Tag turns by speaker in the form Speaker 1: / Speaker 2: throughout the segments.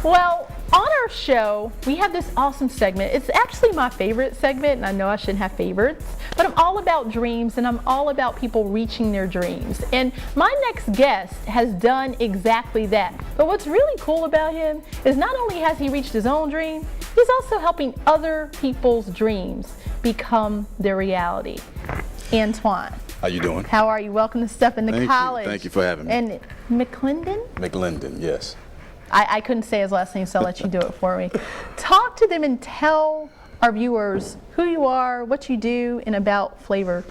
Speaker 1: Well, on our show, we have this awesome segment. It's actually my favorite segment, and I know I shouldn't have favorites, but I'm all about dreams, and I'm all about people reaching their dreams. And my next guest has done exactly that. But what's really cool about him is not only has he reached his own dream, he's also helping other people's dreams become their reality. Antoine.
Speaker 2: How you doing?
Speaker 1: How are you? Welcome to Step Into College.
Speaker 2: Thank you for having me.
Speaker 1: And McClendon?
Speaker 2: McClendon, yes.
Speaker 1: I couldn't say his last name, so I'll let you do it for me. Talk to them and tell our viewers who you are, what you do, and about Flavor.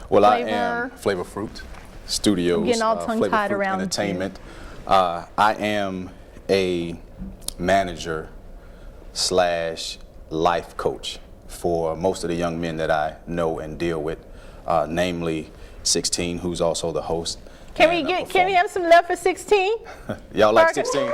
Speaker 2: Well, I am Flavor Fruit Studios.
Speaker 1: I'm getting all tongue-tied around
Speaker 2: Entertainment. I am a manager / life coach for most of the young men that I know and deal with, namely 16, who's also the host.
Speaker 1: Can we have some love for 16?
Speaker 2: Y'all like 16?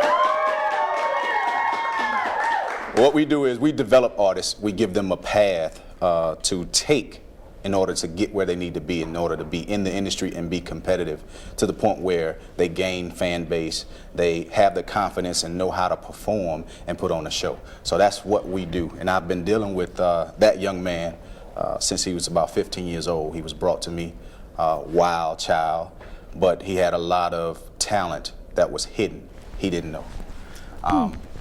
Speaker 2: What we do is we develop artists. We give them a path to take in order to get where they need to be, in order to be in the industry and be competitive to the point where they gain fan base, they have the confidence and know how to perform and put on a show. So that's what we do. And I've been dealing with that young man since he was about 15 years old. He was brought to me, wild child, but he had a lot of talent that was hidden. He didn't know.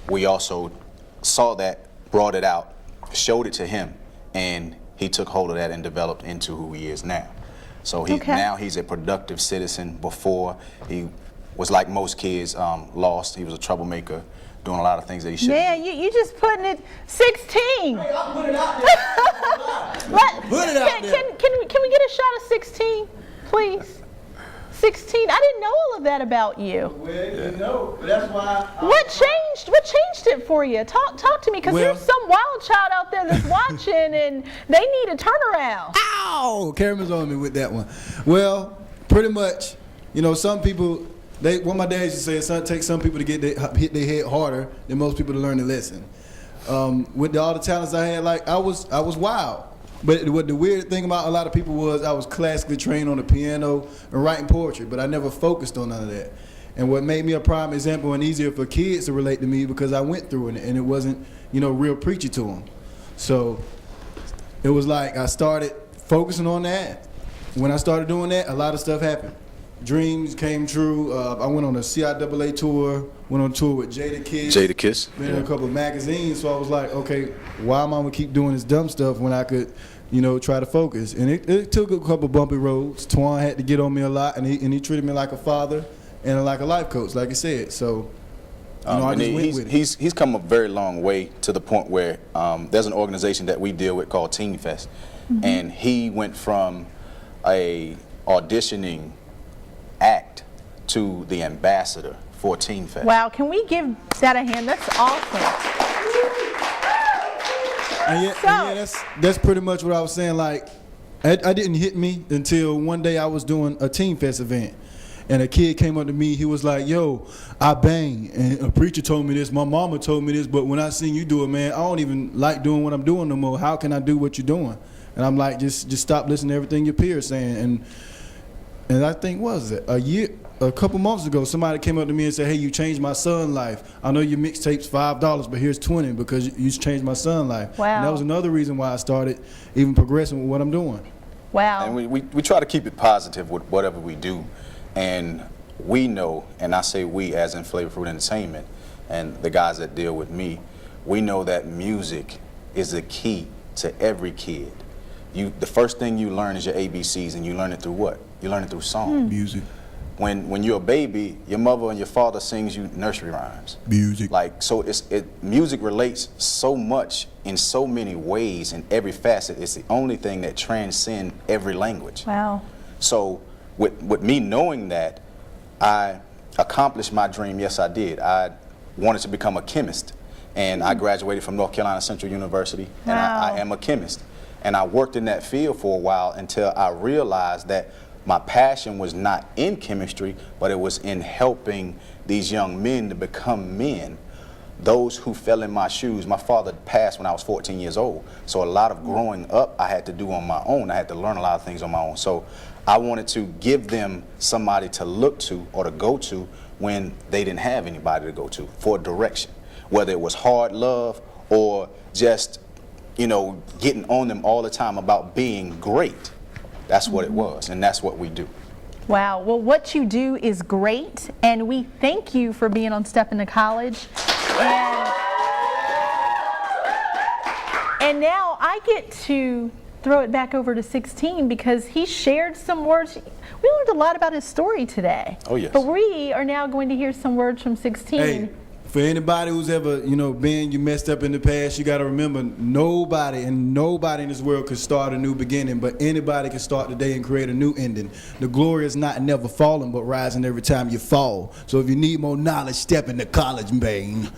Speaker 2: We also saw that, brought it out, showed it to him, and he took hold of that and developed into who he is now. So now he's a productive citizen. Before, he was like most kids, lost. He was a troublemaker, doing a lot of things that he shouldn't.
Speaker 1: Man, you just putting it 16.
Speaker 3: Hey, I'll put it out there. Put it out there.
Speaker 1: Can we get a shot of 16, please? 16. I didn't know all of that about you.
Speaker 3: Well, you know, but that's why.
Speaker 1: What changed? What changed it for you? Talk to me, because there's some wild child out there that's watching, and they need a turnaround.
Speaker 3: Ow! Cameron's on me with that one. Well, pretty much, you know, some people. What my dad used to say, it takes some people to hit their head harder than most people to learn the lesson. With all the talents I had, like I was wild. But what the weird thing about a lot of people was I was classically trained on the piano and writing poetry, but I never focused on none of that. And what made me a prime example and easier for kids to relate to me because I went through it and it wasn't, you know, real preachy to them. So it was like I started focusing on that. When I started doing that, a lot of stuff happened. Dreams came true. I went on a CIAA tour, went on tour with Jadakiss. Been in a couple of magazines, so I was like, okay, why am I gonna keep doing this dumb stuff when I could, you know, try to focus? And it took a couple bumpy roads. Twan had to get on me a lot, and he treated me like a father and like a life coach, like I said. So, you know, I just went with it.
Speaker 2: He's come a very long way to the point where there's an organization that we deal with called Teen Fest, and he went from a auditioning act to the ambassador for Teen Fest.
Speaker 1: Wow, can we give that a hand? That's awesome.
Speaker 3: And that's pretty much what I was saying. Like, I didn't hit me until one day I was doing a Teen Fest event, and a kid came up to me. He was like, "Yo, I bang," and a preacher told me this. My mama told me this, but when I seen you do it, man, I don't even like doing what I'm doing no more. How can I do what you're doing? And I'm like, just stop listening to everything your peers saying. And I think, what was it, a couple months ago, somebody came up to me and said, hey, you changed my son's life. I know your mixtape's $5, but here's 20 because you changed my son's life.
Speaker 1: Wow.
Speaker 3: And that was another reason why I started even progressing with what I'm doing.
Speaker 1: Wow.
Speaker 2: And we try to keep it positive with whatever we do. And we know, and I say we as in Flavor Fruit Entertainment, and the guys that deal with me, we know that music is the key to every kid. The first thing you learn is your ABCs, and you learn it through what? You learn it through song.
Speaker 3: Music.
Speaker 2: When you're a baby, your mother and your father sings you nursery rhymes.
Speaker 3: Music.
Speaker 2: Like, so music relates so much in so many ways in every facet. It's the only thing that transcends every language.
Speaker 1: Wow.
Speaker 2: So with me knowing that, I accomplished my dream. Yes, I did. I wanted to become a chemist, and I graduated from North Carolina Central University, and I am a chemist. And I worked in that field for a while until I realized that my passion was not in chemistry, but it was in helping these young men to become men. Those who fell in my shoes. My father passed when I was 14 years old, so a lot of growing up I had to do on my own. I had to learn a lot of things on my own. So I wanted to give them somebody to look to or to go to when they didn't have anybody to go to for direction. whether it was hard love or just, getting on them all the time about being great. That's what it was, and that's what we do.
Speaker 1: Wow. Well, what you do is great, and we thank you for being on Step Into College. And now I get to throw it back over to 16 because he shared some words. We learned a lot about his story today.
Speaker 2: Oh, yes.
Speaker 1: But we are now going to hear some words from 16.
Speaker 3: Hey, for anybody who's ever, you messed up in the past, you got to remember nobody in this world could start a new beginning, but anybody can start today and create a new ending. The glory is not never falling, but rising every time you fall. So if you need more knowledge, step into college, man.